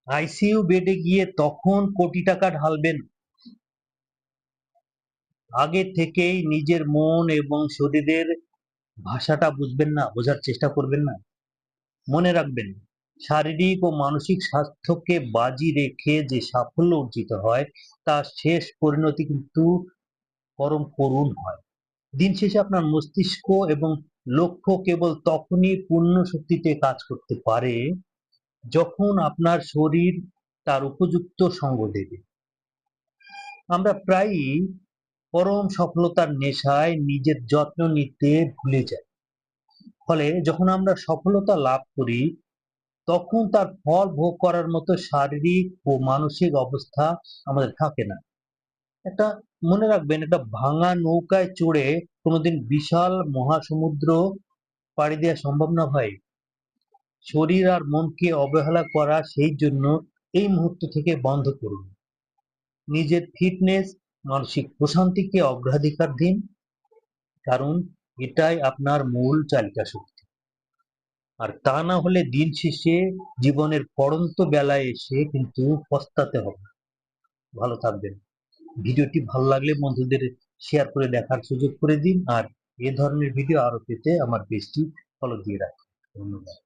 ICU বেডে গিয়ে তখন কোটি টাকা ঢালবেন। আগে থেকেই নিজের মন এবং শরীরের ভাষাটা বুঝবেন না, বোঝার চেষ্টা করবেন না। মনে রাখবেন, শারীরিক ও মানসিক স্বাস্থ্যকে বাজি রেখে যে সাফল্য অর্জিত হয় তার শেষ পরিণতি কিন্তু পরম করুণ হয়। দিন শেষে আপনার মস্তিষ্ক এবং লক্ষ্য কেবল তখনই পূর্ণ শক্তিতে কাজ করতে পারে যখন আপনার শরীর তার উপযুক্ত সঙ্গ দেবে। আমরা প্রায়ই পরম সফলতার নেশায় নিজের যত্ন নিতে ভুলে যাই। ফলে যখন আমরা সফলতা লাভ করি তখন তার ফল ভোগ করার মতো শারীরিক ও মানসিক অবস্থা আমাদের থাকে না। একটা মনে রাখবেন, একটা ভাঙা নৌকায় চড়ে কোনোদিন বিশাল মহাসমুদ্র পাড়ি দেওয়া সম্ভব না ভাই। শরীর আর মনকে অবহেলা করা সেই জন্য এই মুহূর্ত থেকে বন্ধ করুন। নিজের ফিটনেস, মানসিক প্রশান্তিকে অগ্রাধিকার দিন, কারণ এটাই আপনার মূল চালিকা শক্তি। আর তা না হলে দিন শেষে জীবনের পড়ন্ত বেলায় এসে কিন্তু পস্তাতে হবে। ভালো থাকবেন। ভিডিওটি ভালো লাগলে বন্ধুদের শেয়ার করে দেখার সুযোগ করে দিন, আর এ ধরনের ভিডিও আরো পেতে আমার পেজটি ফলো দিয়ে রাখুন। ধন্যবাদ।